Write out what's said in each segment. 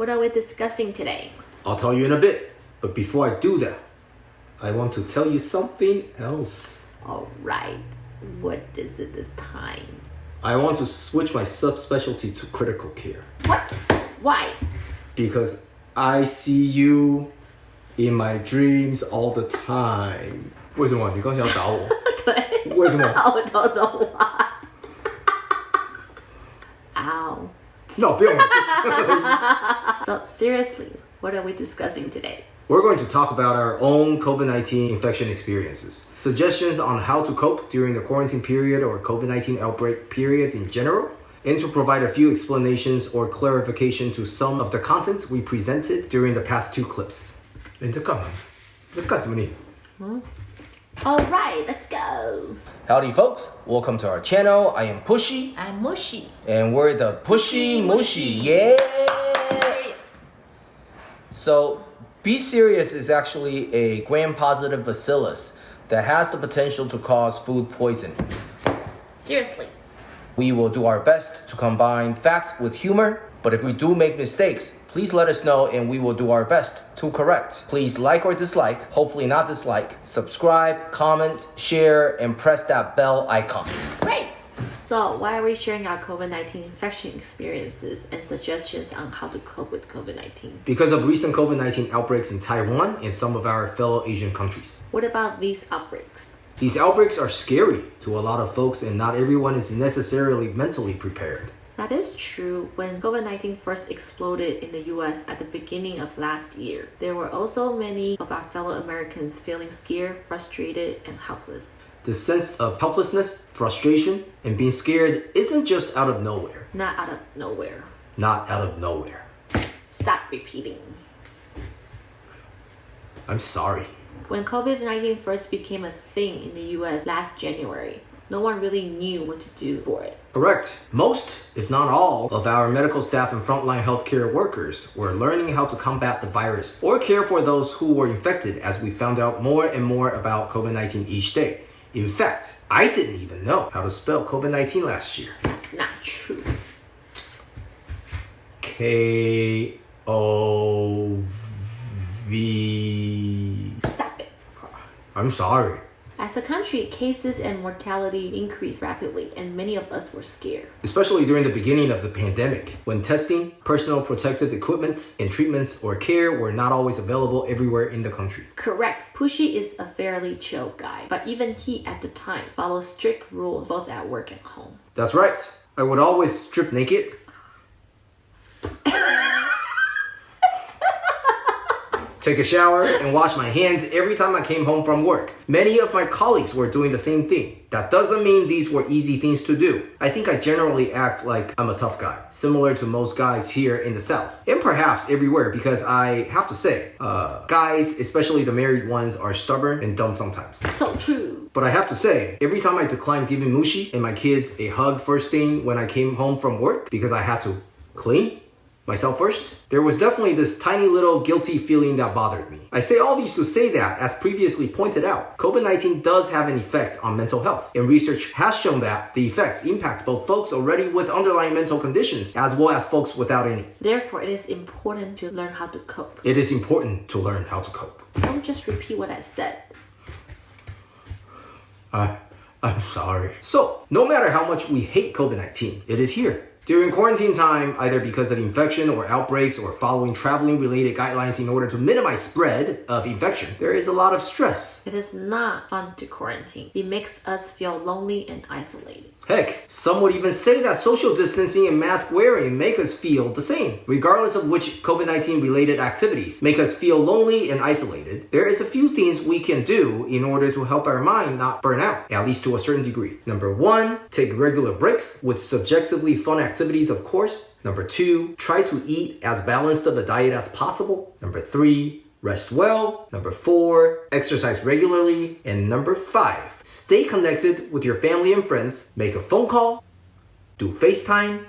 What are we discussing today? I'll tell you in a bit, but before I do that, I want to tell you something else. Alright, what is it this time? I want to switch my subspecialty to critical care. What? Why? Because I see you in my dreams all the time. 为什么？你刚想要打我？对。为什么？I don't know why. Ow. No, 不用了。So seriously, what are we discussing today? We're going to talk about our own COVID-19 infection experiences, suggestions on how to cope during the quarantine period or COVID-19 outbreak periods in general, and to provide a few explanations or clarification to some of the contents we presented during the past two clips. 你在干嘛？你在干什么你？ Alright, let's go. Howdy folks, welcome to our channel. I am Pushy. I'm Mushy. And we're the Pushy Mushy, yeah! Serious. So, B serious is actually a gram-positive bacillus that has the potential to cause food poisoning. Seriously. We will do our best to combine facts with humor, but if we do make mistakes, please let us know and we will do our best to correct. Please like or dislike, hopefully not dislike, subscribe, comment, share, and press that bell icon. Great. So why are we sharing our COVID-19 infection experiences and suggestions on how to cope with COVID-19? Because of recent COVID-19 outbreaks in Taiwan and some of our fellow Asian countries. What about these outbreaks? These outbreaks are scary to a lot of folks and not everyone is necessarily mentally prepared. That is true. When COVID-19 first exploded in the US at the beginning of last year, there were also many of our fellow Americans feeling scared, frustrated, and helpless. The sense of helplessness, frustration, and being scared isn't just out of nowhere. Not out of nowhere. Not out of nowhere. Stop repeating. I'm sorry. When COVID-19 first became a thing in the US last January, no one really knew what to do for it. Correct. Most, if not all, of our medical staff and frontline healthcare workers were learning how to combat the virus or care for those who were infected as we found out more and more about COVID-19 each day. In fact, I didn't even know how to spell COVID-19 last year. That's not true. K-O-V... Stop it. I'm sorry. As a country, cases and mortality increased rapidly and many of us were scared. Especially during the beginning of the pandemic, when testing, personal protective equipment, and treatments or care were not always available everywhere in the country. Correct. Pushy is a fairly chill guy, but even he at the time followed strict rules both at work and home. That's right. I would always strip naked. Take a shower and wash my hands every time I came home from work. Many of my colleagues were doing the same thing. That doesn't mean these were easy things to do. I think I generally act like I'm a tough guy, similar to most guys here in the South, and perhaps everywhere because I have to say, guys, especially the married ones, are stubborn and dumb sometimes. So true. But I have to say, every time I declined giving Mushy and my kids a hug first thing when I came home from work because I had to clean myself first, there was definitely this tiny little guilty feeling that bothered me. I say all these to say that, as previously pointed out, COVID-19 does have an effect on mental health, and research has shown that the effects impact both folks already with underlying mental conditions as well as folks without any. Therefore, it is important to learn how to cope. It is important to learn how to cope. Don't just repeat what I said. I'm sorry. So, no matter how much we hate COVID-19, it is here. During quarantine time, either because of infection or outbreaks or following traveling related guidelines in order to minimize spread of infection, there is a lot of stress. It is not fun to quarantine. It makes us feel lonely and isolated. Heck, some would even say that social distancing and mask wearing make us feel the same. Regardless of which COVID-19 related activities make us feel lonely and isolated, there is a few things we can do in order to help our mind not burn out, at least to a certain degree. Number 1, take regular breaks with subjectively fun activities, of course. Number 2, try to eat as balanced of a diet as possible. Number 3, rest well. Number 4, exercise regularly. And number 5, stay connected with your family and friends. Make a phone call, do FaceTime,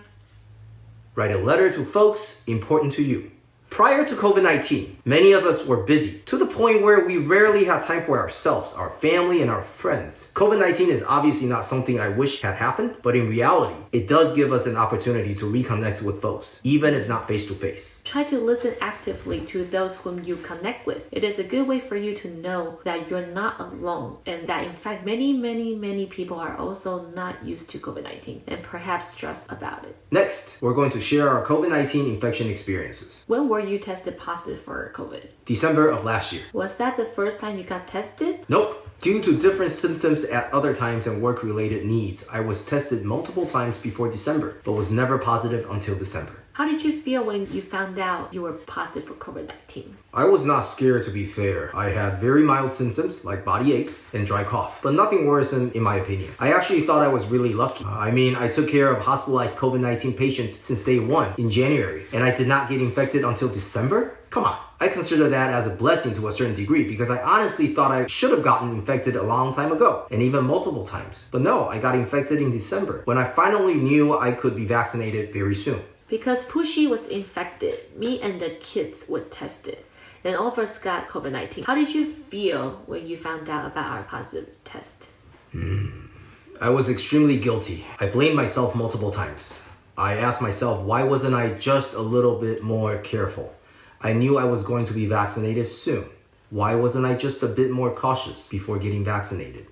write a letter to folks important to you. Prior to COVID-19, many of us were busy to the point where we rarely had time for ourselves, our family, and our friends. COVID-19 is obviously not something I wish had happened, but in reality, it does give us an opportunity to reconnect with folks, even if not face-to-face. Try to listen actively to those whom you connect with. It is a good way for you to know that you're not alone and that in fact many people are also not used to COVID-19 and perhaps stressed about it. Next, we're going to share our COVID-19 infection experiences. When were you tested positive for COVID? December of last year. Was that the first time you got tested? Nope. Due to different symptoms at other times and work-related needs, I was tested multiple times before December, but was never positive until December. How did you feel when you found out you were positive for COVID-19? I was not scared, to be fair. I had very mild symptoms like body aches and dry cough, but nothing worse in my opinion. I actually thought I was really lucky. I took care of hospitalized COVID-19 patients since day one in January, and I did not get infected until December? Come on. I consider that as a blessing to a certain degree because I honestly thought I should have gotten infected a long time ago, and even multiple times. But no, I got infected in December when I finally knew I could be vaccinated very soon. Because Pushy was infected, me and the kids were tested, and all of us got COVID-19. How did you feel when you found out about our positive test? I was extremely guilty. I blamed myself multiple times. I asked myself, why wasn't I just a little bit more careful? I knew I was going to be vaccinated soon. Why wasn't I just a bit more cautious before getting vaccinated?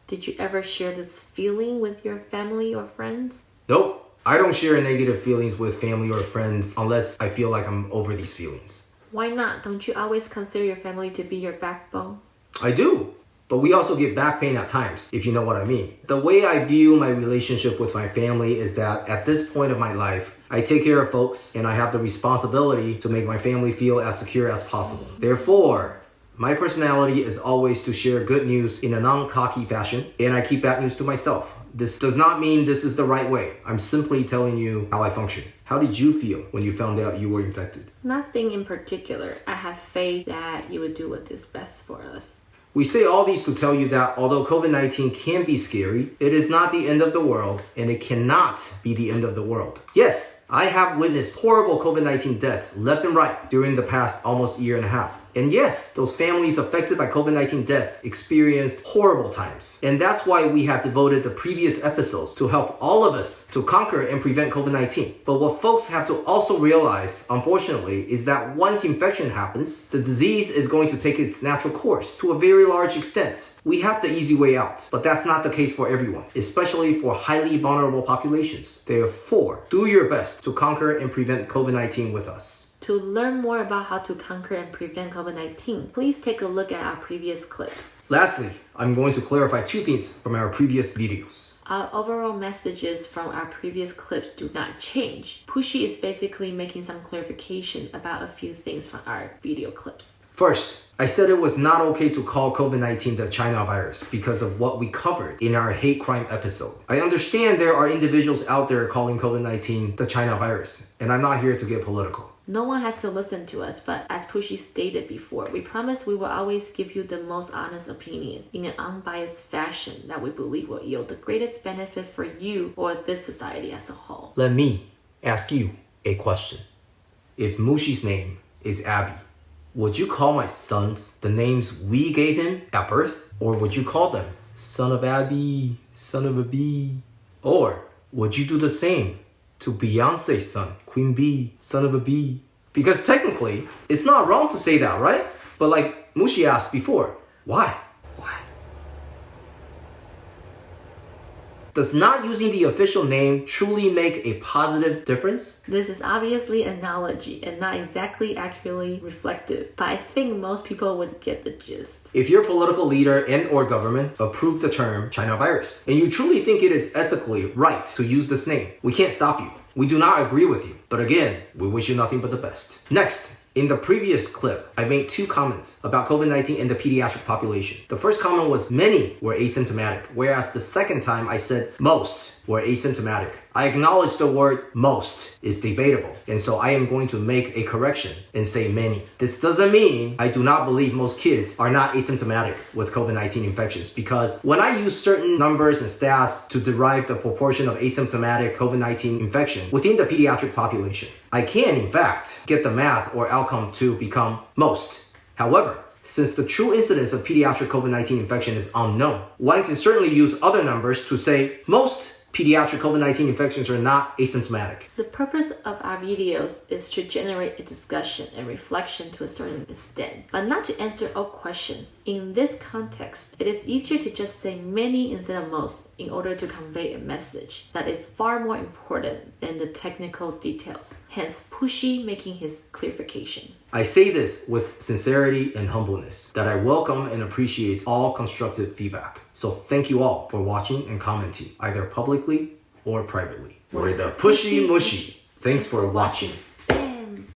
Did you ever share this feeling with your family or friends? Nope. I don't share negative feelings with family or friends unless I feel like I'm over these feelings. Why not? Don't you always consider your family to be your backbone? I do. But we also get back pain at times, if you know what I mean. The way I view my relationship with my family is that at this point of my life, I take care of folks and I have the responsibility to make my family feel as secure as possible. Therefore, my personality is always to share good news in a non-cocky fashion, and I keep bad news to myself. This does not mean this is the right way. I'm simply telling you how I function. How did you feel when you found out you were infected? Nothing in particular. I have faith that you would do what is best for us. We say all these to tell you that although COVID-19 can be scary, it is not the end of the world, and it cannot be the end of the world. Yes, I have witnessed horrible COVID-19 deaths left and right during the past almost year and a half. And yes, those families affected by COVID-19 deaths experienced horrible times. And that's why we have devoted the previous episodes to help all of us to conquer and prevent COVID-19. But what folks have to also realize, unfortunately, is that once infection happens, the disease is going to take its natural course to a very large extent. We have the easy way out, but that's not the case for everyone, especially for highly vulnerable populations. Therefore, do your best to conquer and prevent COVID-19 with us. To learn more about how to conquer and prevent COVID-19, please take a look at our previous clips. Lastly, I'm going to clarify two things from our previous videos. Our overall messages from our previous clips do not change. Pushy is basically making some clarification about a few things from our video clips. First, I said it was not okay to call COVID-19 the China virus because of what we covered in our hate crime episode. I understand there are individuals out there calling COVID-19 the China virus, and I'm not here to get political. No one has to listen to us, but as Pushy stated before, we promise we will always give you the most honest opinion in an unbiased fashion that we believe will yield the greatest benefit for you or this society as a whole. Let me ask you a question. If Mushy's name is Abby, would you call my sons the names we gave him at birth? Or would you call them son of Abby, son of a bee? Or would you do the same to Beyonce's son, Queen Bee, son of a bee? Because technically, it's not wrong to say that, right? But like Mushy asked before, why? Does not using the official name truly make a positive difference? This is obviously an analogy and not exactly accurately reflective, but I think most people would get the gist. If your political leader and or government approve the term China virus, and you truly think it is ethically right to use this name, we can't stop you. We do not agree with you. But again, we wish you nothing but the best. Next, in the previous clip, I made two comments about COVID-19 in the pediatric population. The first comment was many were asymptomatic, whereas the second time I said most. were asymptomatic. I acknowledge the word most is debatable, and so I am going to make a correction and say many. This doesn't mean I do not believe most kids are not asymptomatic with COVID-19 infections, because when I use certain numbers and stats to derive the proportion of asymptomatic COVID-19 infection within the pediatric population, I can, in fact, get the math or outcome to become most. However, since the true incidence of pediatric COVID-19 infection is unknown, one can certainly use other numbers to say most pediatric COVID-19 infections are not asymptomatic. The purpose of our videos is to generate a discussion and reflection to a certain extent, but not to answer all questions. In this context, it is easier to just say many instead of most in order to convey a message that is far more important than the technical details. Hence, Pushy making his clarification. I say this with sincerity and humbleness, that I welcome and appreciate all constructive feedback. So thank you all for watching and commenting, either publicly or privately. We're the Pushy Mushy. Thanks for watching.